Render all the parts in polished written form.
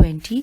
20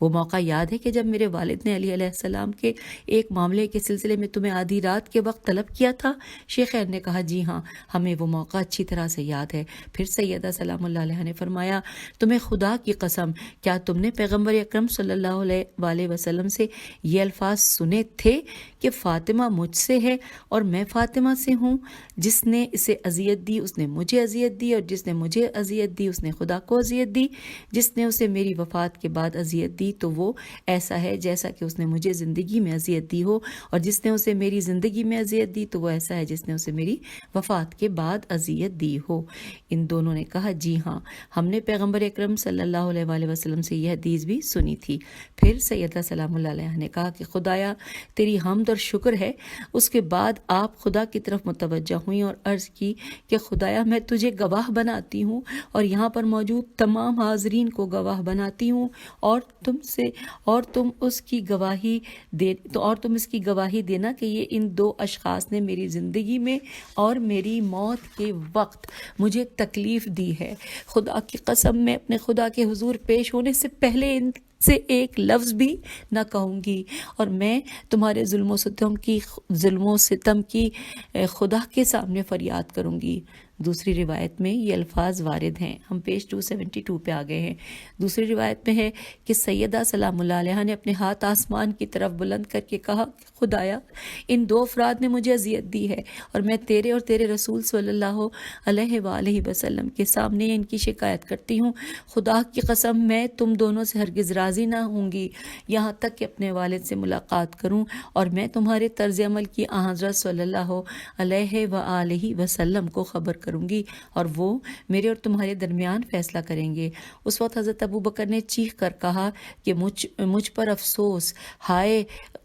وہ موقع یاد ہے کہ جب میرے والد نے علی علیہ السلام کے ایک معاملے کے سلسلے میں تمہیں آدھی رات کے وقت طلب کیا تھا؟ شیخین نے کہا جی ہاں، ہمیں وہ موقع اچھی طرح سے یاد ہے۔ پھر سیدہ سلام اللہ علیہ نے فرمایا تمہیں خدا کی قسم کیا تم نے پیغمبر اکرم صلی اللہ علیہ وسلم سے یہ الفاظ سنے تھے کہ فاطمہ مجھ سے ہے اور میں فاطمہ سے ہوں؟ جس نے اسے اذیت دی اس نے مجھے اذیت دی، اور جس نے مجھے اذیت دی اس نے خدا کو اذیت دی۔ جس نے اسے میری وفات کے بعد اذیت دی تو وہ ایسا ہے جیسا کہ اس نے مجھے زندگی میں اذیت دی ہو، اور جس نے اسے میری زندگی میں اذیت دی تو وہ ایسا ہے جس نے اسے میری وفات کے بعد اذیت دی ہو۔ ان دونوں نے کہا جی ہاں، ہم نے پیغمبر اکرم صلی اللہ علیہ وسلم سے یہ حدیث بھی سنی تھی۔ پھر سیدہ سلام اللہ علیہ نے کہا کہ خدایا تیری حمد اور شکر ہے۔ اس کے بعد آپ خدا کی طرف متوجہ ہوئیں اور عرض کی کہ خدایا میں تجھے گواہ بناتی ہوں اور یہاں پر موجود تمام حاضرین کو گواہ بناتی ہوں، اور تم اس کی گواہی دینا کہ یہ ان دو اشخاص نے میری زندگی میں اور میری موت کے وقت مجھے تکلیف دی ہے۔ خدا کی قسم میں اپنے خدا کے حضور پیش ہونے سے پہلے ان سے ایک لفظ بھی نہ کہوں گی، اور میں تمہارے ظلم و ستم کی خدا کے سامنے فریاد کروں گی۔ دوسری روایت میں یہ الفاظ وارد ہیں، ہم پیج 272 پہ آ گئے ہیں۔ دوسری روایت میں ہے کہ سیدہ سلام اللہ علیہ نے اپنے ہاتھ آسمان کی طرف بلند کر کے کہا کہ خدایا ان دو افراد نے مجھے اذیت دی ہے، اور میں تیرے اور تیرے رسول صلی اللہ علیہ وآلہ وسلم کے سامنے ان کی شکایت کرتی ہوں۔ خدا کی قسم میں تم دونوں سے ہرگز راضی نہ ہوں گی یہاں تک کہ اپنے والد سے ملاقات کروں، اور میں تمہارے طرز عمل کی حضرت صلی اللہ علیہ وآلہ وسلم کو خبر کروں گی، اور وہ میرے اور تمہارے درمیان فیصلہ کریں گے۔ اس وقت حضرت ابو بکر نے چیخ کر کہا کہ مجھ پر افسوس، ہائے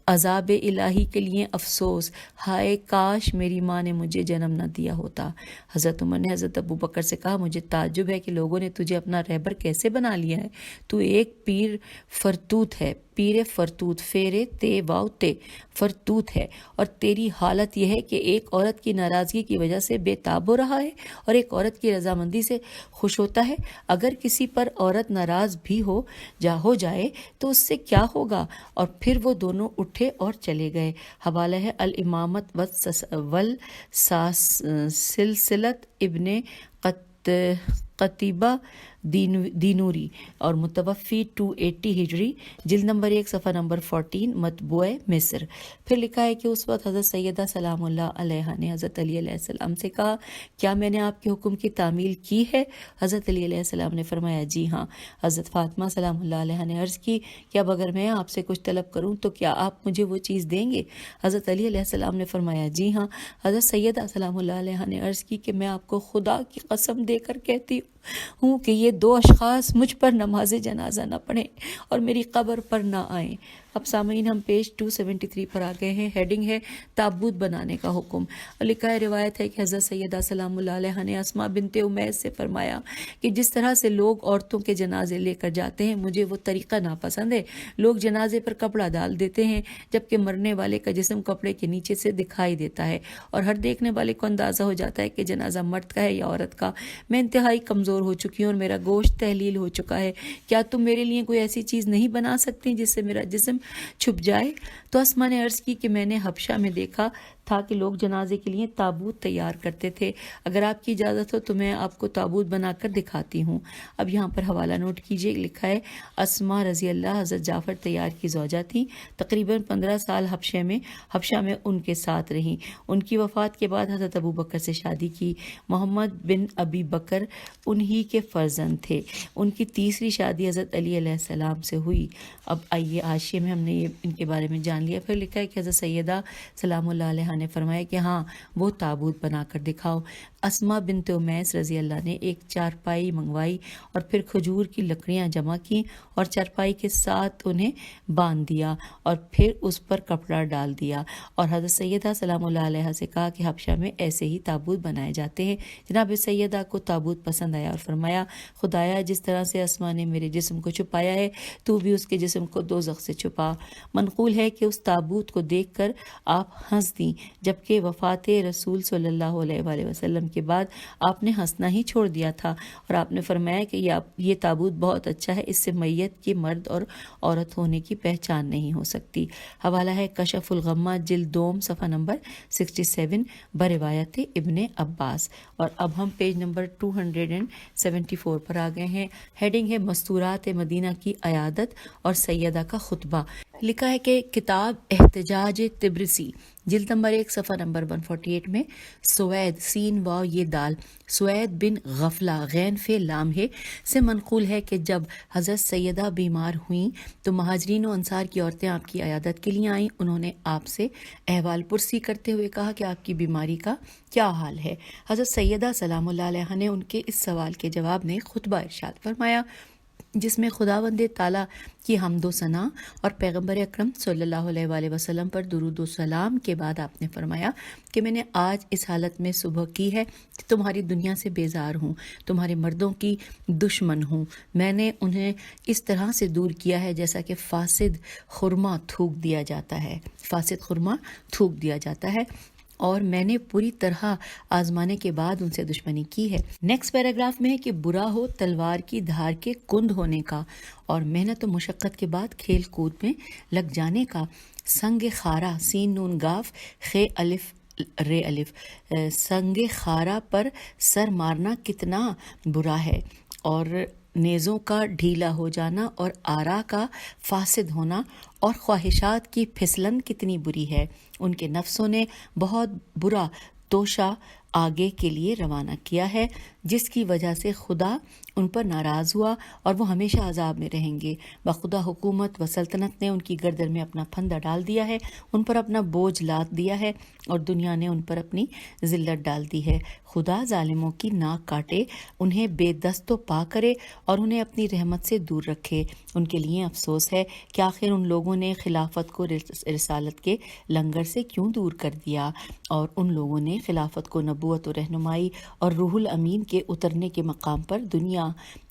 عذاب الہی کے لیے افسوس، ہائے کاش میری ماں نے مجھے جنم نہ دیا ہوتا۔ حضرت عمر نے حضرت ابو بکر سے کہا مجھے تعجب ہے کہ لوگوں نے تجھے اپنا رہبر کیسے بنا لیا ہے، تو ایک پیر فرتوت ہے، پیر فرتوت، فیرے تے واو تے فرتوت ہے، اور تیری حالت یہ ہے کہ ایک عورت کی ناراضگی کی وجہ سے بے تاب ہو رہا ہے اور ایک عورت کی رضامندی سے خوش ہوتا ہے۔ اگر کسی پر عورت ناراض بھی ہو جائے تو اس سے کیا ہوگا؟ اور پھر وہ دونوں اٹھے اور چلے گئے۔ حوالہ ہے الامامت والسلسلت ابن قتیبہ دینوری اور متوفی 280 ہجری، جلد نمبر 1 صفحہ نمبر 14، مطبوع مصر۔ پھر لکھا ہے کہ اس وقت حضرت سیدہ سلام اللہ علیہ نے حضرت علی علیہ السلام سے کہا کیا میں نے آپ کے حکم کی تعمیل کی ہے؟ حضرت علی علیہ السلام نے فرمایا جی ہاں۔ حضرت فاطمہ سلام اللہ علیہ نے عرض کی کہ اب اگر میں آپ سے کچھ طلب کروں تو کیا آپ مجھے وہ چیز دیں گے؟ حضرت علی علیہ السلام نے فرمایا جی ہاں۔ حضرت سیدہ سلام اللہ علیہ نے عرض کی کہ میں آپ کو خدا کی قسم دے کر کہتی ہوں کہ یہ دو اشخاص مجھ پر نماز جنازہ نہ پڑھیں اور میری قبر پر نہ آئیں۔ اب سامعین ہم پیج 273 پر آ گئے ہیں، ہیڈنگ ہے تابوت بنانے کا حکم، اور لکھا ہے روایت ہے کہ حضرت سیدہ سلام اللہ علیہ نے اسماء بنت امیس سے فرمایا کہ جس طرح سے لوگ عورتوں کے جنازے لے کر جاتے ہیں مجھے وہ طریقہ ناپسند ہے۔ لوگ جنازے پر کپڑا ڈال دیتے ہیں جبکہ مرنے والے کا جسم کپڑے کے نیچے سے دکھائی دیتا ہے اور ہر دیکھنے والے کو اندازہ ہو جاتا ہے کہ جنازہ مرد کا ہے یا عورت کا۔ میں انتہائی کمزور ہو چکی ہوں اور میرا گوشت تحلیل ہو چکا ہے، کیا تم میرے لیے کوئی ایسی چیز نہیں بنا سکتی جس سے میرا جسم چھپ جائے؟ تو اسماء نے عرض کی کہ میں نے حبشہ میں دیکھا تھا کہ لوگ جنازے کے لیے تابوت تیار کرتے تھے، اگر آپ کی اجازت ہو تو میں آپ کو تابوت بنا کر دکھاتی ہوں۔ اب یہاں پر حوالہ نوٹ کیجیے، لکھا ہے اسماء رضی اللہ حضرت جعفر طیار کی زوجہ تھیں، تقریباً 15 سال حبشہ میں ان کے ساتھ رہیں۔ ان کی وفات کے بعد حضرت ابو بکر سے شادی کی۔ محمد بن ابی بکر انہی کے فرزند تھے۔ ان کی تیسری شادی حضرت علی علیہ السلام سے ہوئی۔ اب آئیے حاشیے میں ہم نے یہ ان کے بارے میں جان لیا۔ پھر لکھا ہے کہ حضرت سیدہ سلام اللہ علیہ نے فرمایا کہ ہاں وہ تابوت بنا کر دکھاؤ۔ اسماء بنت امیس رضی اللہ نے ایک چارپائی منگوائی اور پھر کھجور کی لکڑیاں جمع کی اور چارپائی کے ساتھ انہیں باندھ دیا اور پھر اس پر کپڑا ڈال دیا، اور حضرت سیدہ سلام اللہ علیہ سے کہا کہ حبشہ میں ایسے ہی تابوت بنائے جاتے ہیں۔ جناب سیدہ کو تابوت پسند آیا اور فرمایا خدایا جس طرح سے اسماء نے میرے جسم کو چھپایا ہے تو بھی اس کے جسم کو دوزخ سے چھپا۔ منقول ہے کہ اس تابوت کو دیکھ کر آپ ہنس دیں جبکہ وفات رسول صلی اللہ علیہ وآلہ وسلم کے بعد آپ نے ہنسنا ہی چھوڑ دیا تھا، اور آپ نے فرمایا کہ یہ تابوت بہت اچھا ہے، اس سے میت کے مرد اور عورت ہونے کی پہچان نہیں ہو سکتی۔ حوالہ ہے کشف الغمہ جلد دوم صفحہ نمبر 67 بروایت ابن عباس۔ اور اب ہم پیج نمبر 274 پر آ گئے ہیں۔ ہیڈنگ ہے مستورات مدینہ کی عیادت اور سیدہ کا خطبہ۔ لکھا ہے کہ کتاب احتجاج طبرسی جلد نمبر 1 صفحہ نمبر 148 میں سوید سین واو یہ دال سوید بن غفلہ غین فے لام ہے سے منقول ہے کہ جب حضرت سیدہ بیمار ہوئیں تو مہاجرین و انصار کی عورتیں آپ کی عیادت کے لیے آئیں۔ انہوں نے آپ سے احوال پرسی کرتے ہوئے کہا کہ آپ کی بیماری کا کیا حال ہے۔ حضرت سیدہ سلام اللہ علیہ نے ان کے اس سوال کے جواب میں خطبہ ارشاد فرمایا، جس میں خداوند تعالیٰ کی حمد و ثنا اور پیغمبر اکرم صلی اللہ علیہ وآلہ وسلم پر درود و سلام کے بعد آپ نے فرمایا کہ میں نے آج اس حالت میں صبح کی ہے کہ تمہاری دنیا سے بیزار ہوں، تمہارے مردوں کی دشمن ہوں۔ میں نے انہیں اس طرح سے دور کیا ہے جیسا کہ فاسد خرما تھوک دیا جاتا ہے، اور میں نے پوری طرح آزمانے کے بعد ان سے دشمنی کی ہے۔ نیکسٹ پیراگراف میں ہے کہ برا ہو تلوار کی دھار کے کند ہونے کا اور محنت و مشقت کے بعد کھیل کود میں لگ جانے کا۔ سنگ خارا سین نون گاف خے الف رے الف سنگ خارا پر سر مارنا کتنا برا ہے، اور نیزوں کا ڈھیلا ہو جانا اور آرا کا فاسد ہونا اور خواہشات کی پھسلن کتنی بری ہے۔ ان کے نفسوں نے بہت برا توشہ آگے کے لیے روانہ کیا ہے، جس کی وجہ سے خدا ان پر ناراض ہوا اور وہ ہمیشہ عذاب میں رہیں گے۔ بخدا حکومت و سلطنت نے ان کی گردن میں اپنا پھندا ڈال دیا ہے، ان پر اپنا بوجھ لاد دیا ہے، اور دنیا نے ان پر اپنی ذلت ڈال دی ہے۔ خدا ظالموں کی ناک کاٹے، انہیں بے دست و پا کرے اور انہیں اپنی رحمت سے دور رکھے۔ ان کے لیے افسوس ہے کہ آخر ان لوگوں نے خلافت کو رسالت کے لنگر سے کیوں دور کر دیا، اور ان لوگوں نے خلافت کو نبوت و رہنمائی اور روح الامین کے اترنے کے مقام پر دنیا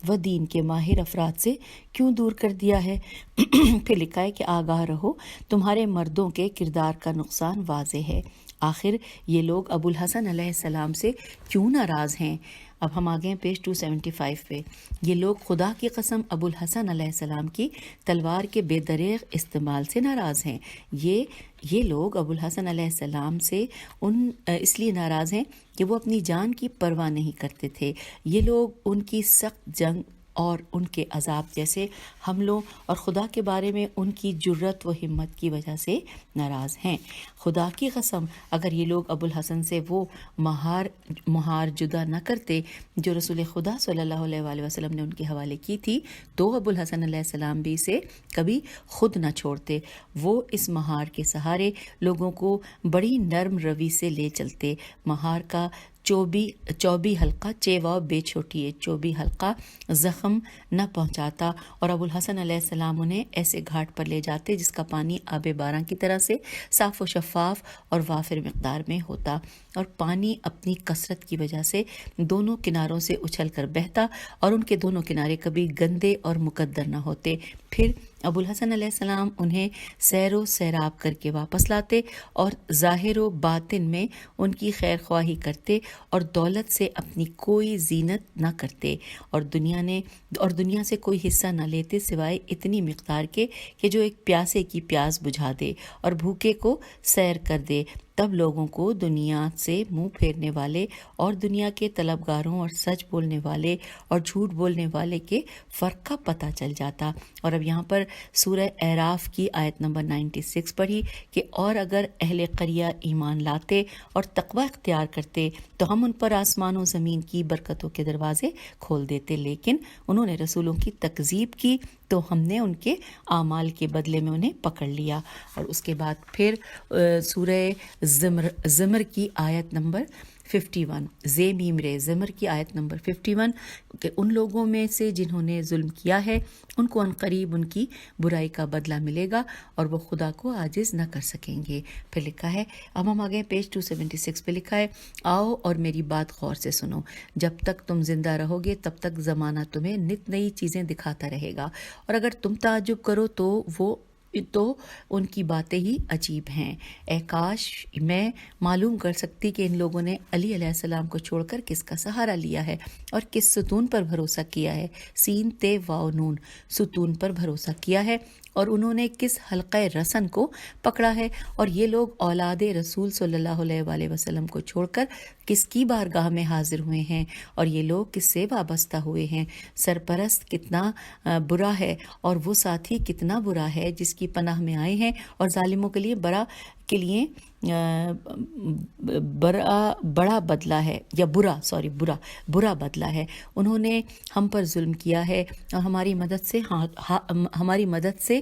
و دین کے ماہر افراد سے کیوں دور کر دیا ہے۔ پھر لکھا ہے کہ آگاہ رہو، تمہارے مردوں کے کردار کا نقصان واضح ہے۔ آخر یہ لوگ ابو الحسن علیہ السلام سے کیوں ناراض ہیں؟ اب ہم آگے ہیں پیج 275 پہ۔ یہ لوگ خدا کی قسم ابو الحسن علیہ السلام کی تلوار کے بے دریغ استعمال سے ناراض ہیں۔ یہ لوگ ابو الحسن علیہ السلام سے اس لیے ناراض ہیں کہ وہ اپنی جان کی پرواہ نہیں کرتے تھے۔ یہ لوگ ان کی سخت جنگ اور ان کے عذاب جیسے حملوں اور خدا کے بارے میں ان کی جرت و ہمت کی وجہ سے ناراض ہیں۔ خدا کی قسم اگر یہ لوگ ابو الحسن سے وہ مہار جدا نہ کرتے جو رسول خدا صلی اللہ علیہ وآلہ وسلم نے ان کے حوالے کی تھی، تو ابو الحسن علیہ السلام بھی اسے کبھی خود نہ چھوڑتے۔ وہ اس مہار کے سہارے لوگوں کو بڑی نرم روی سے لے چلتے۔ مہار کا چوبی حلقہ چیوا بے چھوٹی ہے، چوبی حلقہ زخم نہ پہنچاتا، اور ابو الحسن علیہ السلام انہیں ایسے گھاٹ پر لے جاتے جس کا پانی آب باراں کی طرح سے صاف و شفاف اور وافر مقدار میں ہوتا، اور پانی اپنی کثرت کی وجہ سے دونوں کناروں سے اچھل کر بہتا، اور ان کے دونوں کنارے کبھی گندے اور مقدر نہ ہوتے۔ پھر ابو الحسن علیہ السلام انہیں سیر و سیراب کر کے واپس لاتے اور ظاہر و باطن میں ان کی خیر خواہی کرتے، اور دولت سے اپنی کوئی زینت نہ کرتے، اور دنیا سے کوئی حصہ نہ لیتے سوائے اتنی مقدار کے کہ جو ایک پیاسے کی پیاس بجھا دے اور بھوکے کو سیر کر دے۔ تب لوگوں کو دنیا سے منہ پھیرنے والے اور دنیا کے طلبگاروں اور سچ بولنے والے اور جھوٹ بولنے والے کے فرق کا پتہ چل جاتا۔ اور اب یہاں پر سورہ اعراف کی آیت نمبر 96 پڑھی کہ اور اگر اہل قریہ ایمان لاتے اور تقوی اختیار کرتے تو ہم ان پر آسمان و زمین کی برکتوں کے دروازے کھول دیتے، لیکن انہوں نے رسولوں کی تکذیب کی تو ہم نے ان کے اعمال کے بدلے میں انہیں پکڑ لیا۔ اور اس کے بعد پھر سورہ زمر کی آیت نمبر 51 زمر کی آیت نمبر 51 کہ ان لوگوں میں سے جنہوں نے ظلم کیا ہے ان کو عنقریب ان کی برائی کا بدلہ ملے گا اور وہ خدا کو عاجز نہ کر سکیں گے۔ پھر لکھا ہے، اب ہم آگے پیج 276 پہ لکھا ہے، آؤ اور میری بات غور سے سنو، جب تک تم زندہ رہو گے تب تک زمانہ تمہیں نت نئی چیزیں دکھاتا رہے گا، اور اگر تم تعجب کرو تو وہ تو ان کی باتیں ہی عجیب ہیں. اے کاش میں معلوم کر سکتی کہ ان لوگوں نے علی علیہ السلام کو چھوڑ کر کس کا سہارا لیا ہے اور کس ستون پر بھروسہ کیا ہے. سین تے واو نون ستون پر بھروسہ کیا ہے اور انہوں نے کس حلقہ رسن کو پکڑا ہے. اور یہ لوگ اولاد رسول صلی اللہ علیہ وآلہ وسلم کو چھوڑ کر کس کی بارگاہ میں حاضر ہوئے ہیں اور یہ لوگ کس سے وابستہ ہوئے ہیں. سرپرست کتنا برا ہے اور وہ ساتھی کتنا برا ہے جس کی پناہ میں آئے ہیں، اور ظالموں کے لیے بڑا بدلہ ہے، یا برا بدلہ ہے. انہوں نے ہم پر ظلم کیا ہے اور ہماری مدد سے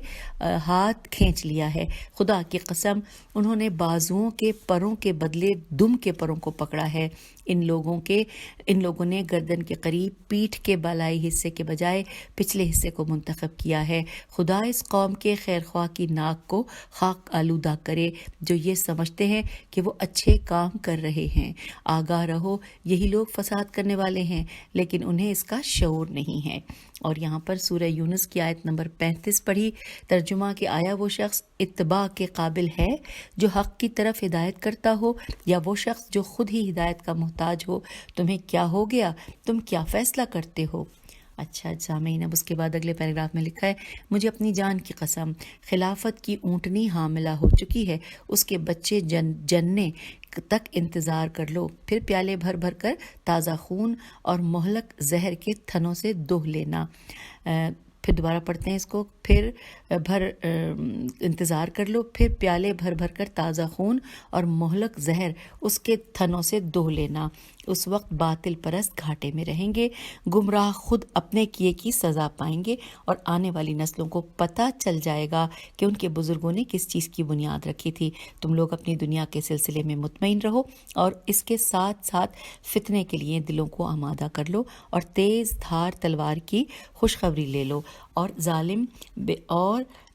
ہاتھ کھینچ لیا ہے. خدا کی قسم انہوں نے بازوؤں کے پروں کے بدلے دم کے پروں کو پکڑا ہے. ان لوگوں نے گردن کے قریب پیٹھ کے بالائی حصے کے بجائے پچھلے حصے کو منتخب کیا ہے. خدا اس قوم کے خیر خواہ کی ناک کو خاک آلودہ کرے جو یہ سمجھتے ہیں کہ وہ اچھے کام کر رہے ہیں. آگاہ رہو، یہی لوگ فساد کرنے والے ہیں لیکن انہیں اس کا شعور نہیں ہے. اور یہاں پر سورہ یونس کی آیت نمبر 35 پڑھی. ترجمہ کہ آیا وہ شخص اتباع کے قابل ہے جو حق کی طرف ہدایت کرتا ہو، یا وہ شخص جو خود ہی ہدایت کا محتاج ہو؟ تمہیں کیا ہو گیا؟ تم کیا فیصلہ کرتے ہو؟ اچھا سامعین، اب اس کے بعد اگلے پیراگراف میں لکھا ہے، مجھے اپنی جان کی قسم، خلافت کی اونٹنی حاملہ ہو چکی ہے، اس کے بچے جننے تک انتظار کر لو، پھر پیالے بھر بھر کر تازہ خون اور مہلک زہر کے تھنوں سے دوہ لینا. پھر دوبارہ پڑھتے ہیں اس کو، پھر انتظار کر لو، پھر پیالے بھر بھر کر تازہ خون اور مہلک زہر اس کے تھنوں سے دوہ لینا. اس وقت باطل پرست گھاٹے میں رہیں گے، گمراہ خود اپنے کیے کی سزا پائیں گے، اور آنے والی نسلوں کو پتہ چل جائے گا کہ ان کے بزرگوں نے کس چیز کی بنیاد رکھی تھی. تم لوگ اپنی دنیا کے سلسلے میں مطمئن رہو اور اس کے ساتھ ساتھ فتنے کے لیے دلوں کو آمادہ کر لو اور تیز دھار تلوار کی خوشخبری لے لو. اور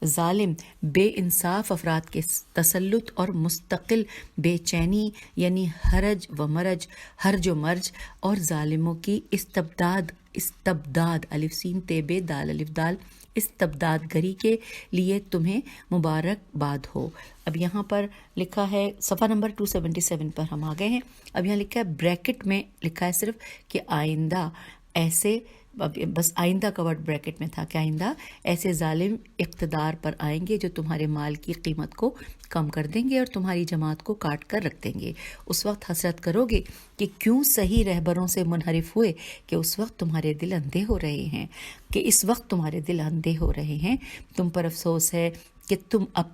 ظالم بے انصاف افراد کے تسلط اور مستقل بے چینی یعنی ہرج و مرج اور ظالموں کی استبداد الف سین تے بے دال الف دال استبداد گری کے لیے تمہیں مبارک باد ہو. اب یہاں پر لکھا ہے صفحہ نمبر 277 پر ہم آ گئے ہیں. اب یہاں لکھا ہے بریکٹ میں لکھا ہے صرف کہ آئندہ ایسے، بس آئندہ کا ورڈ بریکٹ میں تھا کہ آئندہ ایسے ظالم اقتدار پر آئیں گے جو تمہارے مال کی قیمت کو کم کر دیں گے اور تمہاری جماعت کو کاٹ کر رکھ دیں گے. اس وقت حسرت کرو گے کہ کیوں صحیح رہبروں سے منحرف ہوئے، کہ اس وقت تمہارے دل اندھے ہو رہے ہیں. تم پر افسوس ہے کہ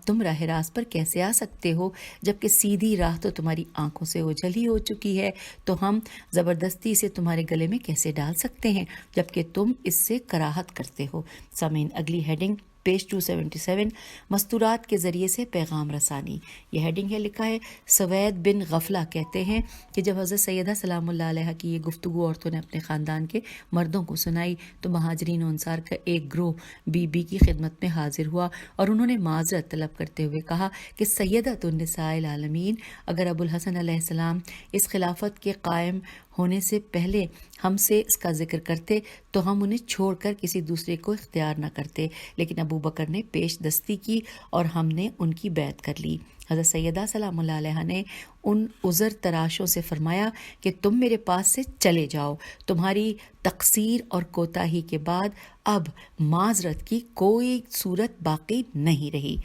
تم راہ راست پر کیسے آ سکتے ہو جبکہ سیدھی راہ تو تمہاری آنکھوں سے اوجھل ہی ہو چکی ہے. تو ہم زبردستی سے تمہارے گلے میں کیسے ڈال سکتے ہیں جبکہ تم اس سے کراہت کرتے ہو. سامعین، اگلی ہیڈنگ پیج 277 مستورات کے ذریعے سے پیغام رسانی، یہ ہیڈنگ ہے. لکھا ہے سوید بن غفلہ کہتے ہیں کہ جب حضرت سیدہ سلام اللہ علیہ کی یہ گفتگو عورتوں نے اپنے خاندان کے مردوں کو سنائی تو مہاجرین و انصار کا ایک گروہ بی بی کی خدمت میں حاضر ہوا اور انہوں نے معذرت طلب کرتے ہوئے کہا کہ سیدۃ النساء العالمین، اگر ابو الحسن علیہ السلام اس خلافت کے قائم ہونے سے پہلے ہم سے اس کا ذکر کرتے تو ہم انہیں چھوڑ کر کسی دوسرے کو اختیار نہ کرتے، لیکن ابو بکر نے پیش دستی کی اور ہم نے ان کی بیعت کر لی. حضرت سیدہ سلام اللہ علیہ نے ان عذر تراشوں سے فرمایا کہ تم میرے پاس سے چلے جاؤ، تمہاری تقصیر اور کوتاہی کے بعد اب معذرت کی کوئی صورت باقی نہیں رہی.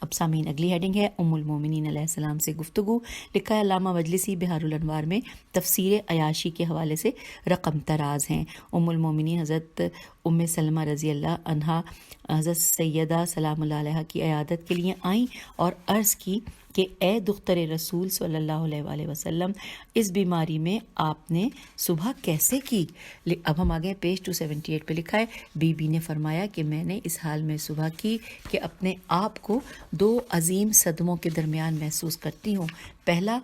اب سامعین، اگلی ہیڈنگ ہے ام المومنین علیہ السلام سے گفتگو. لکھا ہے علامہ مجلسی بہار الانوار میں تفسیر عیاشی کے حوالے سے رقم تراز ہیں. ام المومنین حضرت ام سلمہ رضی اللہ عنہا حضرت سیدہ سلام اللہ علیہ کی عیادت کے لیے آئیں اور عرض کی کہ اے دختر رسول صلی اللہ علیہ وآلہ وسلم، اس بیماری میں آپ نے صبح کیسے کی؟ اب ہم آگے پیج 278 پہ لکھا ہے بی بی نے فرمایا کہ میں نے اس حال میں صبح کی کہ اپنے آپ کو دو عظیم صدموں کے درمیان محسوس کرتی ہوں. پہلا،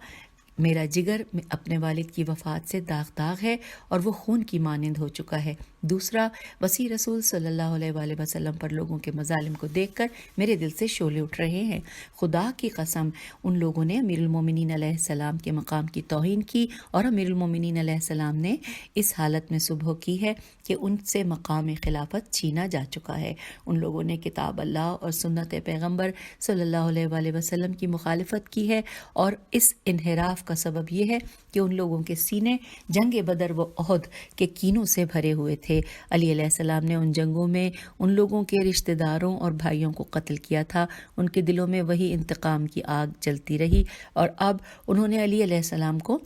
میرا جگر اپنے والد کی وفات سے داغ ہے اور وہ خون کی مانند ہو چکا ہے. دوسرا، وسیع رسول صلی اللہ علیہ وآلہ وسلم پر لوگوں کے مظالم کو دیکھ کر میرے دل سے شعلے اٹھ رہے ہیں۔ خدا کی قسم، ان لوگوں نے امیر المومنین علیہ السلام کے مقام کی توہین کی اور امیر المومنین علیہ السلام نے اس حالت میں صبح کی ہے کہ ان سے مقام خلافت چھینا جا چکا ہے۔ ان لوگوں نے کتاب اللہ اور سنت پیغمبر صلی اللہ علیہ وآلہ وسلم کی مخالفت کی ہے، اور اس انحراف کا سبب یہ ہے کہ ان لوگوں کے سینے جنگ بدر و احد کے کینوں سے بھرے ہوئے تھے۔ علی علیہ السلام نے ان جنگوں میں ان لوگوں کے رشتہ داروں اور بھائیوں کو قتل کیا تھا۔ ان کے دلوں میں وہی انتقام کی آگ جلتی رہی، اور اب انہوں نے علی علیہ السلام کو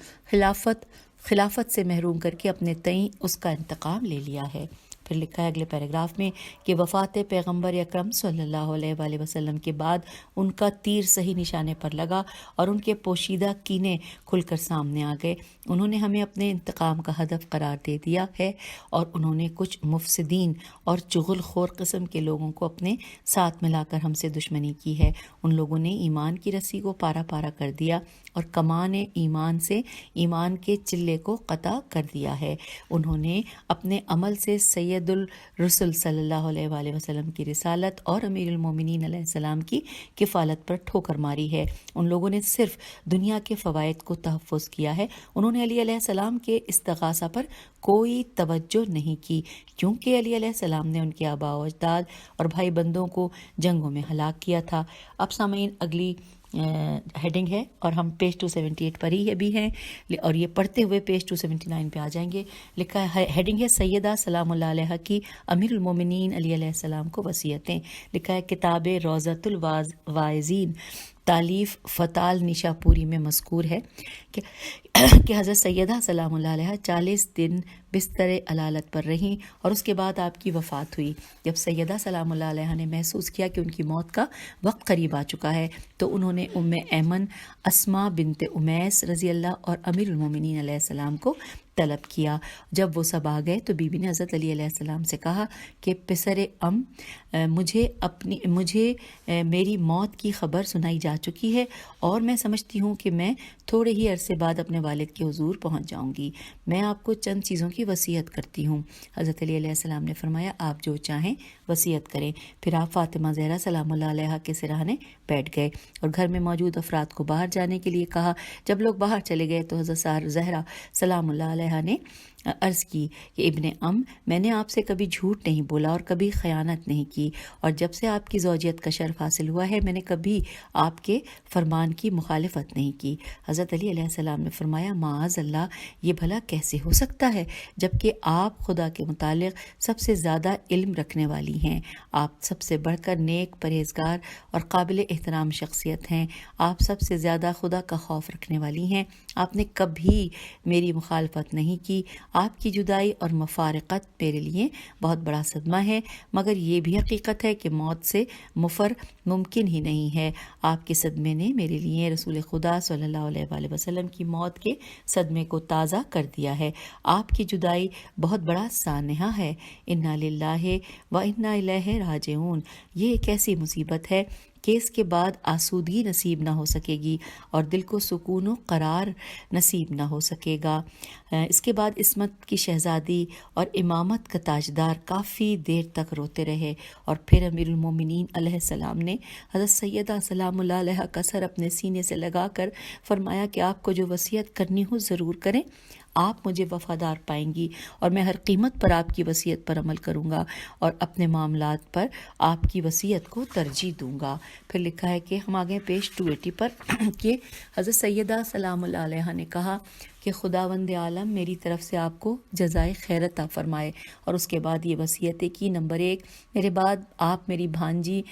خلافت سے محروم کر کے اپنے تئیں اس کا انتقام لے لیا ہے۔ پھر لکھا ہے اگلے پیراگراف میں کہ وفات پیغمبر اکرم صلی اللہ علیہ وآلہ وسلم کے بعد ان کا تیر صحیح نشانے پر لگا اور ان کے پوشیدہ کینے کھل کر سامنے آ گئے۔ انہوں نے ہمیں اپنے انتقام کا ہدف قرار دے دیا ہے، اور انہوں نے کچھ مفسدین اور چغل خور قسم کے لوگوں کو اپنے ساتھ ملا کر ہم سے دشمنی کی ہے۔ ان لوگوں نے ایمان کی رسی کو پارا پارا کر دیا اور کمان ایمان سے ایمان کے چلے کو قطع کر دیا ہے۔ انہوں نے اپنے عمل سے سید الرسل صلی اللہ علیہ وآلہ وسلم کی رسالت اور امیر المومنین علیہ السلام کی کفالت پر ٹھوکر ماری ہے۔ ان لوگوں نے صرف دنیا کے فوائد کو تحفظ کیا ہے۔ انہوں نے علی علیہ السلام کے استغاثہ پر کوئی توجہ نہیں کی، کیونکہ علی علیہ السلام نے ان کے آباء و اجداد اور بھائی بندوں کو جنگوں میں ہلاک کیا تھا۔ اب سامعین، اگلی ہیڈنگ ہے اور ہم پیج 278 پر ہی بھی ہیں، اور یہ پڑھتے ہوئے پیج 279 پہ آ جائیں گے۔ لکھا ہے، ہیڈنگ ہے سیدہ سلام اللہ علیہ کی امیر المومنین علی علیہ السلام کو وصیتیں۔ لکھا ہے کتاب روضۃ الواعظین تالیف فتال نیشا پوری میں مذکور ہے کہ حضرت سیدہ سلام اللہ علیہ 40 دن بستر علالت پر رہیں اور اس کے بعد آپ کی وفات ہوئی۔ جب سیدہ سلام اللہ علیہ نے محسوس کیا کہ ان کی موت کا وقت قریب آ چکا ہے تو انہوں نے ام ایمن اسماء بنت امیس رضی اللہ اور امیر المومنین علیہ السلام کو طلب کیا۔ جب وہ سب آ گئے تو بی بی نے حضرت علی علیہ السلام سے کہا کہ پسر مجھے میری موت کی خبر سنائی جا چکی ہے اور میں سمجھتی ہوں کہ میں تھوڑے ہی عرصے بعد اپنے والد کے حضور پہنچ جاؤں گی۔ میں آپ کو چند چیزوں کی وصیت کرتی ہوں۔ حضرت علی علیہ السلام نے فرمایا، آپ جو چاہیں وصیت کریں۔ پھر آپ فاطمہ زہرا سلام اللہ علیہ کے سرانے بیٹھ گئے اور گھر میں موجود افراد کو باہر جانے کے لیے کہا۔ جب لوگ باہر چلے گئے تو حضرت زہرا سلام اللہ علیہ نے عرض کی کہ ابن میں نے آپ سے کبھی جھوٹ نہیں بولا اور کبھی خیانت نہیں کی، اور جب سے آپ کی زوجیت کا شرف حاصل ہوا ہے میں نے کبھی آپ کے فرمان کی مخالفت نہیں کی۔ حضرت علی علیہ السلام نے فرمایا، معاذ اللہ، یہ بھلا کیسے ہو سکتا ہے جبکہ آپ خدا کے متعلق سب سے زیادہ علم رکھنے والی ہیں، آپ سب سے بڑھ کر نیک، پرہیزگار اور قابل احترام شخصیت ہیں، آپ سب سے زیادہ خدا کا خوف رکھنے والی ہیں، آپ نے کبھی میری مخالفت نہیں کی۔ آپ کی جدائی اور مفارقت میرے لیے بہت بڑا صدمہ ہے، مگر یہ بھی حقیقت ہے کہ موت سے مفر ممکن ہی نہیں ہے۔ آپ کے صدمے نے میرے لیے رسول خدا صلی اللہ علیہ وآلہ وسلم کی موت کے صدمے کو تازہ کر دیا ہے۔ آپ کی جدائی بہت بڑا سانحہ ہے۔ انا للہ و انا الیہ راجعون۔ یہ ایک ایسی مصیبت ہے کہ اس کے بعد آسودگی نصیب نہ ہو سکے گی اور دل کو سکون و قرار نصیب نہ ہو سکے گا۔ اس کے بعد عصمت کی شہزادی اور امامت کا تاجدار کافی دیر تک روتے رہے، اور پھر امیر المومنین علیہ السلام نے حضرت سیدہ سلام اللہ علیہ کا سر اپنے سینے سے لگا کر فرمایا کہ آپ کو جو وصیت کرنی ہو ضرور کریں، آپ مجھے وفادار پائیں گی اور میں ہر قیمت پر آپ کی وصیت پر عمل کروں گا اور اپنے معاملات پر آپ کی وصیت کو ترجیح دوں گا۔ پھر لکھا ہے کہ ہم آگے پیج 280 پر کہ حضرت سیدہ سلام اللہ علیہ نے کہا کہ خداوند عالم میری طرف سے آپ کو جزائے خیر عطا فرمائے، اور اس کے بعد یہ وصیتیں کی۔ نمبر 1، میرے بعد آپ میری بھانجی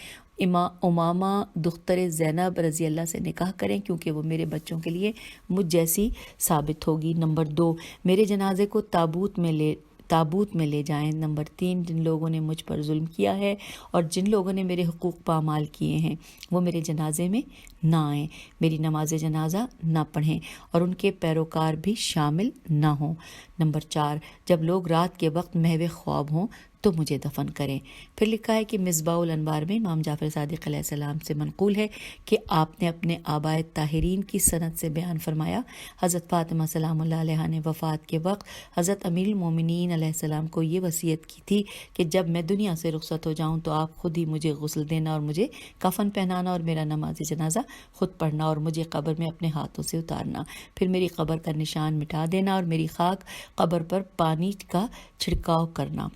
امامہ دختر زینب رضی اللہ سے نکاح کریں کیونکہ وہ میرے بچوں کے لیے مجھ جیسی ثابت ہوگی۔ نمبر 2، میرے جنازے کو تابوت میں لے جائیں۔ نمبر 3، جن لوگوں نے مجھ پر ظلم کیا ہے اور جن لوگوں نے میرے حقوق پامال کیے ہیں وہ میرے جنازے میں نہ آئیں، میری نماز جنازہ نہ پڑھیں اور ان کے پیروکار بھی شامل نہ ہوں۔ نمبر 4، جب لوگ رات کے وقت محو خواب ہوں تو مجھے دفن کریں۔ پھر لکھا ہے کہ مصباح الانوار میں امام جعفر صادق علیہ السلام سے منقول ہے کہ آپ نے اپنے آبائے طاہرین کی سند سے بیان فرمایا، حضرت فاطمہ سلام اللہ علیہا نے وفات کے وقت حضرت امیر المومنین علیہ السلام کو یہ وصیت کی تھی کہ جب میں دنیا سے رخصت ہو جاؤں تو آپ خود ہی مجھے غسل دینا اور مجھے کفن پہنانا اور میرا نماز جنازہ خود پڑھنا اور مجھے قبر میں اپنے ہاتھوں سے اتارنا، پھر میری قبر کا نشان مٹا دینا اور میری خاک قبر پر پانی کا چھڑکاؤ کرنا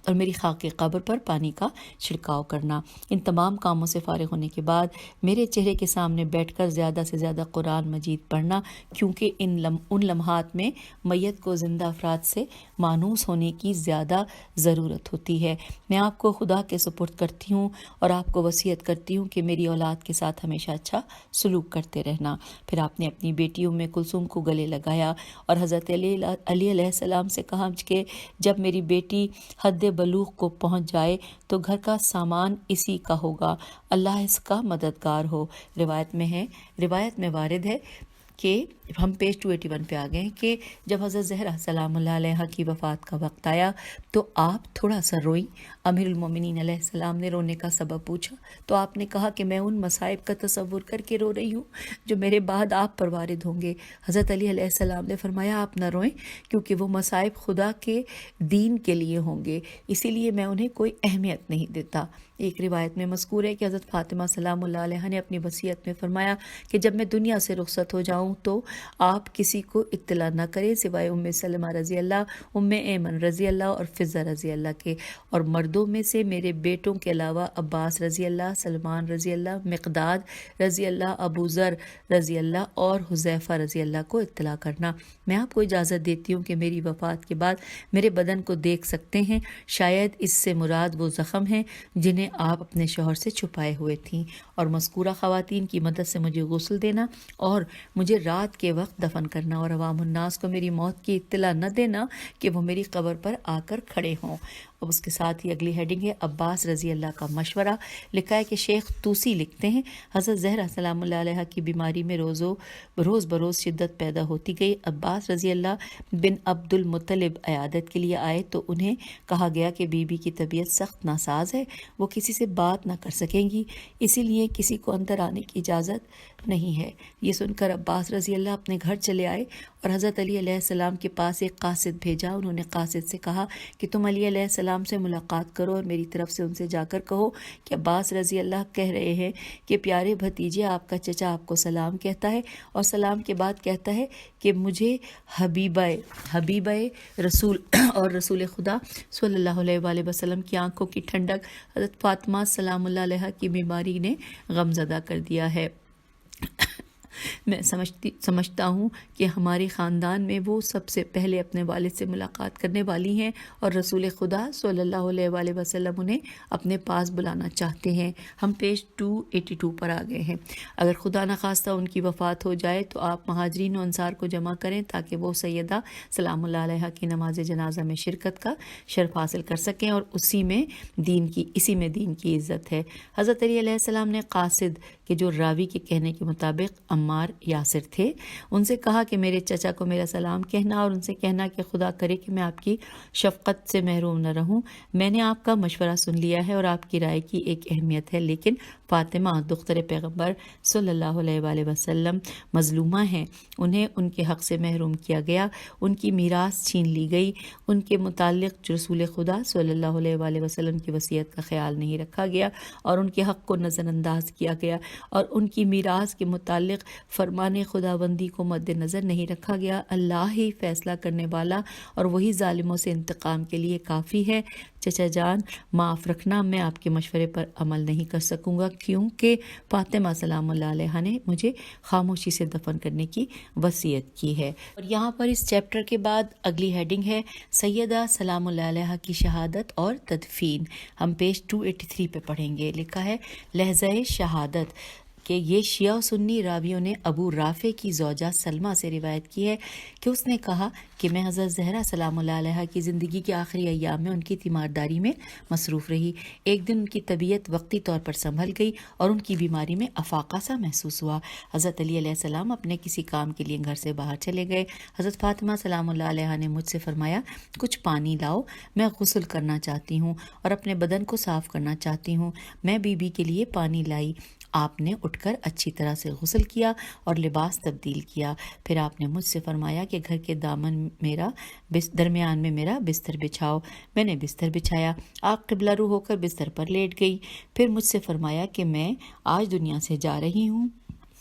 کے قبر پر پانی کا چھڑکاؤ کرنا۔ ان تمام کاموں سے فارغ ہونے کے بعد میرے چہرے کے سامنے بیٹھ کر زیادہ سے زیادہ قرآن مجید پڑھنا، کیونکہ ان لمحات میں میت کو زندہ افراد سے مانوس ہونے کی زیادہ ضرورت ہوتی ہے۔ میں آپ کو خدا کے سپرد کرتی ہوں اور آپ کو وصیت کرتی ہوں کہ میری اولاد کے ساتھ ہمیشہ اچھا سلوک کرتے رہنا۔ پھر آپ نے اپنی بیٹی ام کلثوم کو گلے لگایا اور حضرت علی علیہ السلام سے کہا کہ جب میری بیٹی حد بلوغ کو پہنچ جائے تو گھر کا سامان اسی کا ہوگا، اللہ اس کا مددگار ہو۔ روایت میں وارد ہے کہ ہم پیج 281 پہ آ گئے کہ جب حضرت زہرا سلام اللہ علیہ کی وفات کا وقت آیا تو آپ تھوڑا سا روئیں۔ امیر المومنین علیہ السلام نے رونے کا سبب پوچھا تو آپ نے کہا کہ میں ان مصائب کا تصور کر کے رو رہی ہوں جو میرے بعد آپ پر وارد ہوں گے۔ حضرت علی علیہ السلام نے فرمایا آپ نہ روئیں، کیونکہ وہ مصائب خدا کے دین کے لیے ہوں گے، اسی لیے میں انہیں کوئی اہمیت نہیں دیتا۔ ایک روایت میں مذکور ہے کہ حضرت فاطمہ سلام اللہ علیہ نے اپنی وصیت میں فرمایا کہ جب میں دنیا سے رخصت ہو جاؤں تو آپ کسی کو اطلاع نہ کریں سوائے ام سلمہ رضی اللہ، ام ایمن رضی اللہ اور فضہ رضی اللہ کے، اور مردوں میں سے میرے بیٹوں کے علاوہ عباس رضی اللہ، سلمان رضی اللہ، مقداد رضی اللہ، ابو ذر رضی اللہ اور حذیفہ رضی اللہ کو اطلاع کرنا۔ میں آپ کو اجازت دیتی ہوں کہ میری وفات کے بعد میرے بدن کو دیکھ سکتے ہیں، شاید اس سے مراد وہ زخم ہیں جنہیں آپ اپنے شوہر سے چھپائے ہوئے تھیں، اور مذکورہ خواتین کی مدد سے مجھے غسل دینا اور مجھے رات کے وقت دفن کرنا اور عوام الناس کو میری موت کی اطلاع نہ دینا کہ وہ میری قبر پر آ کر کھڑے ہوں۔ اب اس کے ساتھ ہی اگلی ہیڈنگ ہے عباس رضی اللہ کا مشورہ۔ لکھا ہے کہ شیخ توسی لکھتے ہیں حضرت زہرا سلام اللہ علیہ کی بیماری میں روز بروز شدت پیدا ہوتی گئی۔ عباس رضی اللہ بن عبد المطلب عیادت کے لیے آئے تو انہیں کہا گیا کہ بی بی کی طبیعت سخت ناساز ہے، وہ کسی سے بات نہ کر سکیں گی، اسی لیے کسی کو اندر آنے کی اجازت نہیں ہے۔ یہ سن کر عباس رضی اللہ اپنے گھر چلے آئے اور حضرت علی علیہ السلام کے پاس ایک قاصد بھیجا۔ انہوں نے قاصد سے کہا کہ تم علی علیہ السلام سے ملاقات کرو اور میری طرف سے ان سے جا کر کہو کہ عباس رضی اللہ کہہ رہے ہیں کہ پیارے بھتیجے آپ کا چچا آپ کو سلام کہتا ہے اور سلام کے بعد کہتا ہے کہ مجھے حبیبہ رسول اور رسول خدا صلی اللہ علیہ وآلہ وسلم کی آنکھوں کی ٹھنڈک حضرت فاطمہ سلام اللہ علیہ کی بیماری نے غمزدہ کر دیا ہے۔ میں سمجھتا ہوں کہ ہمارے خاندان میں وہ سب سے پہلے اپنے والد سے ملاقات کرنے والی ہیں اور رسول خدا صلی اللہ علیہ وآلہ وسلم انہیں اپنے پاس بلانا چاہتے ہیں۔ ہم پیج 282 پر آ گئے ہیں۔ اگر خدا نخواستہ ان کی وفات ہو جائے تو آپ مہاجرین و انصار کو جمع کریں تاکہ وہ سیدہ سلام اللہ علیہ کی نماز جنازہ میں شرکت کا شرف حاصل کر سکیں، اور اسی میں دین کی عزت ہے۔ حضرت علی علیہ السلام نے قاصد کہ جو راوی کے کہنے کے مطابق عمار یاسر تھے ان سے کہا کہ میرے چچا کو میرا سلام کہنا اور ان سے کہنا کہ خدا کرے کہ میں آپ کی شفقت سے محروم نہ رہوں۔ میں نے آپ کا مشورہ سن لیا ہے اور آپ کی رائے کی ایک اہمیت ہے، لیکن فاطمہ دختر پیغمبر صلی اللہ علیہ وآلہ وسلم مظلومہ ہیں، انہیں ان کے حق سے محروم کیا گیا، ان کی میراث چھین لی گئی، ان کے متعلق رسول خدا صلی اللہ علیہ وآلہ وسلم کی وصیت کا خیال نہیں رکھا گیا اور ان کے حق کو نظر انداز کیا گیا، اور ان کی میراث کے متعلق فرمان خداوندی کو مد نظر نہیں رکھا گیا۔ اللہ ہی فیصلہ کرنے والا اور وہی ظالموں سے انتقام کے لیے کافی ہے۔ چچا جان معاف رکھنا، میں آپ کے مشورے پر عمل نہیں کر سکوں گا کیونکہ فاطمہ سلام اللہ علیہ نے مجھے خاموشی سے دفن کرنے کی وصیت کی ہے۔ اور یہاں پر اس چیپٹر کے بعد اگلی ہیڈنگ ہے سیدہ سلام اللہ علیہ کی شہادت اور تدفین۔ ہم پیج 283 پہ پڑھیں گے۔ لکھا ہے لحظہ شہادت۔ کہ یہ شیعہ و سنی راویوں نے ابو رافع کی زوجہ سلمہ سے روایت کی ہے کہ اس نے کہا کہ میں حضرت زہرا سلام اللہ علیہا کی زندگی کے آخری ایام میں ان کی تیمارداری میں مصروف رہی۔ ایک دن ان کی طبیعت وقتی طور پر سنبھل گئی اور ان کی بیماری میں افاقہ سا محسوس ہوا۔ حضرت علی علیہ السلام اپنے کسی کام کے لیے گھر سے باہر چلے گئے۔ حضرت فاطمہ سلام اللہ علیہا نے مجھ سے فرمایا کچھ پانی لاؤ، میں غسل کرنا چاہتی ہوں اور اپنے بدن کو صاف کرنا چاہتی ہوں۔ میں بی بی کے لیے پانی لائی۔ آپ نے اٹھ کر اچھی طرح سے غسل کیا اور لباس تبدیل کیا۔ پھر آپ نے مجھ سے فرمایا کہ گھر کے درمیان میں میرا بستر بچھاؤ۔ میں نے بستر بچھایا۔ آپ قبلہ رو ہو کر بستر پر لیٹ گئی۔ پھر مجھ سے فرمایا کہ میں آج دنیا سے جا رہی ہوں،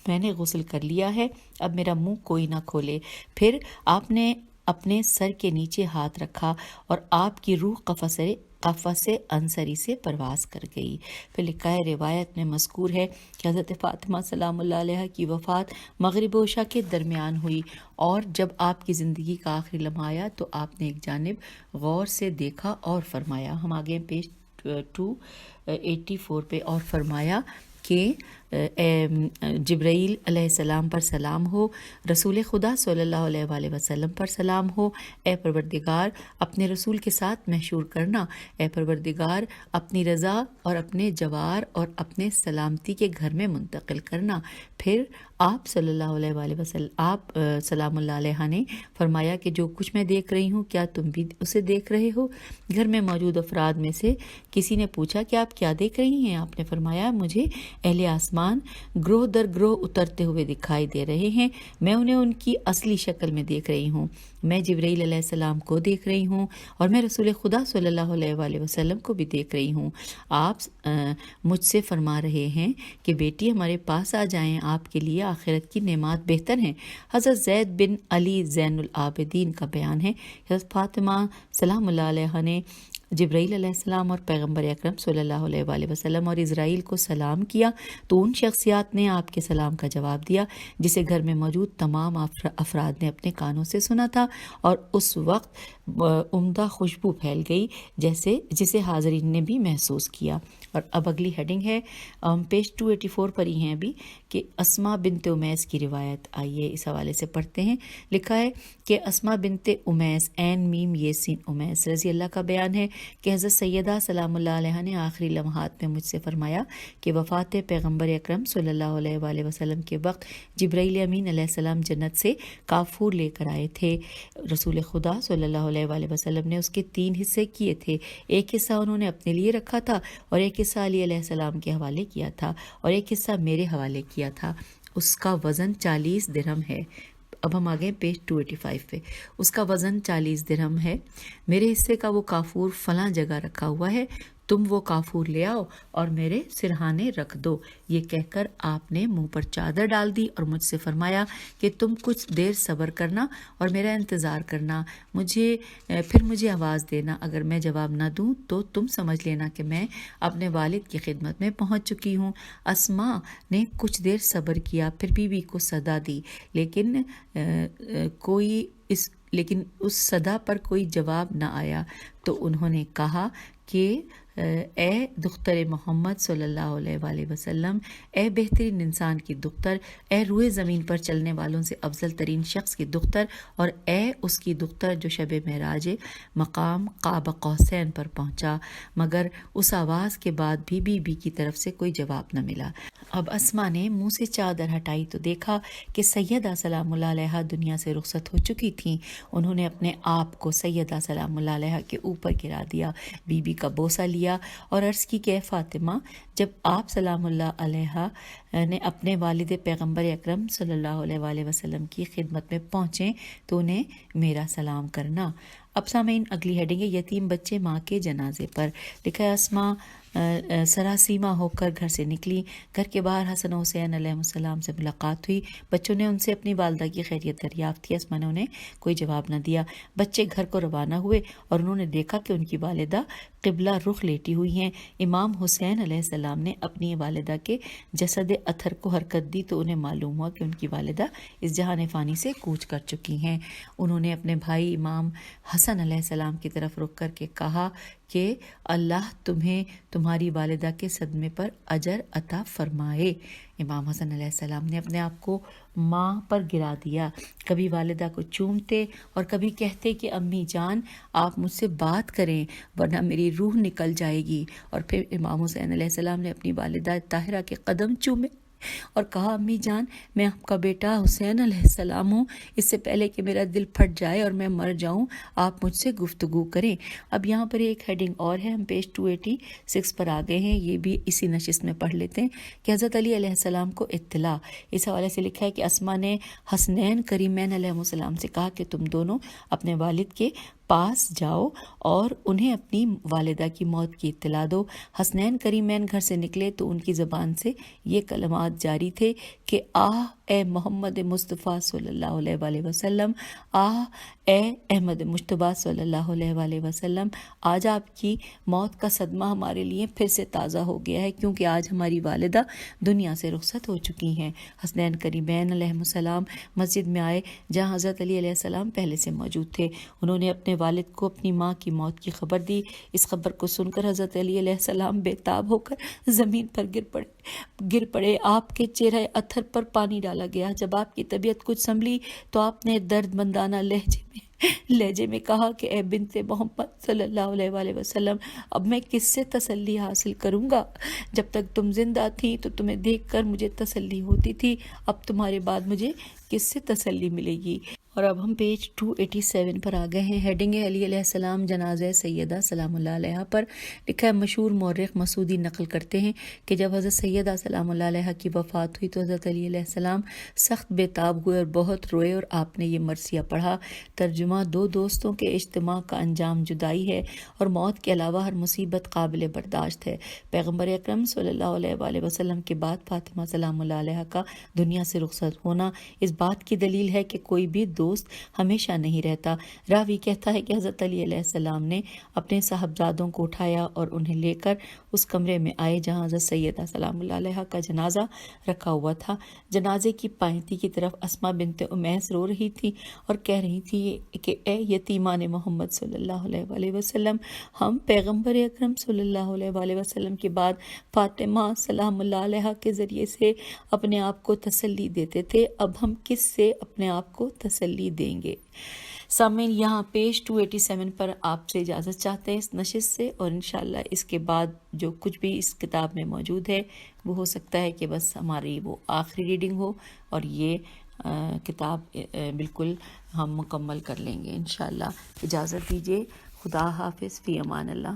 میں نے غسل کر لیا ہے، اب میرا منہ کوئی نہ کھولے۔ پھر آپ نے اپنے سر کے نیچے ہاتھ رکھا اور آپ کی روح قفس انصری سے پرواز کر گئی۔ پھر لکھا ہے روایت میں مذکور ہے کہ حضرت فاطمہ سلام اللہ علیہ کی وفات مغرب و عشاء کے درمیان ہوئی، اور جب آپ کی زندگی کا آخری لمحہ آیا تو آپ نے ایک جانب غور سے دیکھا اور فرمایا، ہم آگے پیج 284 پہ، اور فرمایا کہ جبرائیل علیہ السلام پر سلام ہو، رسول خدا صلی اللہ علیہ وآلہ وسلم پر سلام ہو۔ اے پروردگار اپنے رسول کے ساتھ محشور کرنا، اے پروردگار اپنی رضا اور اپنے جوار اور اپنے سلامتی کے گھر میں منتقل کرنا۔ پھر آپ صلی اللہ علیہ وآلہ وسلم آپ سلام اللہ علیہ نے فرمایا کہ جو کچھ میں دیکھ رہی ہوں کیا تم بھی اسے دیکھ رہے ہو؟ گھر میں موجود افراد میں سے کسی نے پوچھا کہ آپ کیا دیکھ رہی ہیں؟ آپ نے فرمایا مجھے اہل آسمان گروہ در گروہ اترتے ہوئے دکھائی دے رہے ہیں، میں انہیں ان کی اصلی شکل میں دیکھ رہی ہوں۔ میں جبرائیل علیہ السلام کو دیکھ رہی ہوں اور میں رسول خدا صلی اللہ علیہ وآلہ وسلم کو بھی دیکھ رہی ہوں۔ آپ مجھ سے فرما رہے ہیں کہ بیٹی ہمارے پاس آ جائیں، آپ کے لیے آخرت کی نعمات بہتر ہیں۔ حضرت زید بن علی زین العابدین کا بیان ہے، حضرت فاطمہ سلام اللہ علیہ نے جبرائیل علیہ السلام اور پیغمبر اکرم صلی اللہ علیہ وآلہ وسلم اور اسرائیل کو سلام کیا تو ان شخصیات نے آپ کے سلام کا جواب دیا جسے گھر میں موجود تمام افراد نے اپنے کانوں سے سنا تھا، اور اس وقت عمدہ خوشبو پھیل گئی جسے حاضرین نے بھی محسوس کیا۔ اور اب اگلی ہیڈنگ ہے، پیج 284 پر ہی ہیں ابھی، کہ اسماء بنت امیس کی روایت، آئیے اس حوالے سے پڑھتے ہیں۔ لکھا ہے کہ اسماء بنت امیس عین میم یہ سین امیس رضی اللہ کا بیان ہے کہ حضرت سیدہ سلام اللہ علیہ نے آخری لمحات میں مجھ سے فرمایا کہ وفات پیغمبر اکرم صلی اللہ علیہ وآلہ وسلم کے وقت جبرائیل امین علیہ السلام جنت سے کافور لے کر آئے تھے۔ رسول خدا صلی اللہ علیہ وآلہ وسلم نے اس کے 3 حصے کیے تھے، ایک حصہ انہوں نے اپنے لیے رکھا تھا اور ایک حصہ علی علیہ السلام کے حوالے کیا تھا اور ایک حصہ میرے حوالے کیا تھا۔ اس کا وزن 40 درہم ہے۔ اب ہم آگے پیج 285 پہ، اس کا وزن 40 درہم ہے۔ میرے حصے کا وہ کافور فلاں جگہ رکھا ہوا ہے، تم وہ کافور لے آؤ اور میرے سرہانے رکھ دو۔ یہ کہہ کر آپ نے منہ پر چادر ڈال دی اور مجھ سے فرمایا کہ تم کچھ دیر صبر کرنا اور میرا انتظار کرنا، پھر مجھے آواز دینا، اگر میں جواب نہ دوں تو تم سمجھ لینا کہ میں اپنے والد کی خدمت میں پہنچ چکی ہوں۔ اسماء نے کچھ دیر صبر کیا، پھر بی بی کو صدا دی، لیکن اس صدا پر کوئی جواب نہ آیا، تو انہوں نے کہا کہ اے دختر محمد صلی اللہ علیہ وآلہ وسلم، اے بہترین انسان کی دختر، اے روئے زمین پر چلنے والوں سے افضل ترین شخص کی دختر، اور اے اس کی دختر جو شب معراج مقام قاب قوسین پر پہنچا، مگر اس آواز کے بعد بھی بی بی کی طرف سے کوئی جواب نہ ملا۔ اب اسماء نے منہ سے چادر ہٹائی تو دیکھا کہ سیدہ سلام اللہ علیہ دنیا سے رخصت ہو چکی تھیں۔ انہوں نے اپنے آپ کو سیدہ سلام اللہ علیہ کے اوپر گرا دیا، بی بی کا بوسہ لیا اور عرض کی کہ اے فاطمہ، جب آپ سلام اللہ علیہ نے اپنے والد پیغمبر اکرم صلی اللہ علیہ وآلہ وسلم کی خدمت میں پہنچیں تو انہیں میرا سلام کرنا۔ اب سامعین اگلی ہیڈنگ ہے، یتیم بچے ماں کے جنازے پر۔ لکھا ہے اسماء سراسیمہ ہو کر گھر سے نکلی۔ گھر کے باہر حسن و حسین علیہ السلام سے ملاقات ہوئی۔ بچوں نے ان سے اپنی والدہ کی خیریت دریافت کی۔ اسماء نے انہیں کوئی جواب نہ دیا۔ بچے گھر کو روانہ ہوئے اور انہوں نے دیکھا کہ ان کی والدہ قبلہ رخ لیٹی ہوئی ہیں۔ امام حسین علیہ السلام نے اپنی والدہ کے جسد اطہر کو حرکت دی تو انہیں معلوم ہوا کہ ان کی والدہ اس جہان فانی سے کوچ کر چکی ہیں۔ انہوں نے اپنے بھائی امام حسن علیہ السلام کی طرف رخ کر کے کہا کہ اللہ تمہیں تمہاری والدہ کے صدمے پر اجر عطا فرمائے۔ امام حسن علیہ السلام نے اپنے آپ کو ماں پر گرا دیا، کبھی والدہ کو چومتے اور کبھی کہتے کہ امی جان آپ مجھ سے بات کریں ورنہ میری روح نکل جائے گی، اور پھر امام حسین علیہ السلام نے اپنی والدہ طاہرہ کے قدم چومے اور کہا امی جان میں آپ کا بیٹا حسین علیہ السلام ہوں، اس سے پہلے کہ میرا دل پھٹ جائے اور میں مر جاؤں آپ مجھ سے گفتگو کریں۔ اب یہاں پر ایک ہیڈنگ اور ہے، ہم پیج 286 پر آ گئے ہیں، یہ بھی اسی نشست میں پڑھ لیتے ہیں کہ حضرت علی علیہ السلام کو اطلاع، اس حوالے سے لکھا ہے کہ اسما نے حسنین کریمین علیہ السلام سے کہا کہ تم دونوں اپنے والد کے پاس جاؤ اور انہیں اپنی والدہ کی موت کی اطلاع دو۔ حسنین کریمین گھر سے نکلے تو ان کی زبان سے یہ کلمات جاری تھے کہ آہ اے محمد مصطفیٰ صلی اللہ علیہ وآلہ وسلم، آہ اے احمد مجتبیٰ صلی اللہ علیہ وآلہ وسلم، آج آپ کی موت کا صدمہ ہمارے لیے پھر سے تازہ ہو گیا ہے کیونکہ آج ہماری والدہ دنیا سے رخصت ہو چکی ہیں۔ حسنین کریمین علیہ السلام مسجد میں آئے جہاں حضرت علی علیہ السلام پہلے سے موجود تھے، انہوں نے اپنے والد کو اپنی ماں کی موت کی خبر دی۔ اس خبر کو سن کر حضرت علی علیہ السلام بے تاب ہو کر زمین پر گر پڑے، آپ کے چہرہ اتھر پر پانی ڈالا گیا۔ جب آپ کی طبیعت کچھ سنبھلی تو آپ نے درد مندانہ لہجے میں کہا کہ اے بنت محمد صلی اللہ علیہ وآلہ وسلم، اب میں کس سے تسلی حاصل کروں گا؟ جب تک تم زندہ تھی تو تمہیں دیکھ کر مجھے تسلی ہوتی تھی، اب تمہارے بعد مجھے کس سے تسلی ملے گی؟ اور اب ہم پیج 287 پر آ گئے ہیں، ہیڈنگ ہے علی علیہ السلام جنازہ سیدہ سلام اللہ علیہ پر، لکھا ہے مشہور مورخ مسعودی نقل کرتے ہیں کہ جب حضرت سیدہ سلام اللہ علیہ کی وفات ہوئی تو حضرت علی علیہ السلام سخت بے تاب ہوئے اور بہت روئے اور آپ نے یہ مرثیہ پڑھا۔ ترجمہ: دو دوستوں کے اجتماع کا انجام جدائی ہے اور موت کے علاوہ ہر مصیبت قابل برداشت ہے۔ پیغمبر اکرم صلی اللہ علیہ وآلہ وسلم کے بعد فاطمہ سلام اللہ علیہ کا دنیا سے رخصت ہونا اس بات کی دلیل ہے کہ کوئی بھی دوست ہمیشہ نہیں رہتا۔ راوی کہتا ہے کہ حضرت علی علیہ السلام نے اپنے صاحبزادوں کو اٹھایا اور انہیں لے کر اس کمرے میں آئے جہاں حضرت سیدہ سلام اللہ علیہ کا جنازہ رکھا ہوا تھا۔ جنازے کی پائنتی کی طرف اسما بنت امیس رو رہی تھی اور کہہ رہی تھی کہ اے یتیمان محمد صلی اللہ علیہ وآلہ وسلم، ہم پیغمبر اکرم صلی اللہ علیہ وآلہ وسلم کے بعد فاطمہ سلام اللہ علیہ کے ذریعے سے اپنے آپ کو تسلی دیتے تھے، اب ہم کس سے اپنے آپ کو تسلی دیں گے؟ سامعین، یہاں پیج 287 پر آپ سے اجازت چاہتے ہیں اس نشست سے، اور انشاءاللہ اس کے بعد جو کچھ بھی اس کتاب میں موجود ہے وہ ہو سکتا ہے کہ بس ہماری وہ آخری ریڈنگ ہو اور یہ کتاب بالکل ہم مکمل کر لیں گے انشاءاللہ۔ اجازت دیجیے، خدا حافظ، فی امان اللہ۔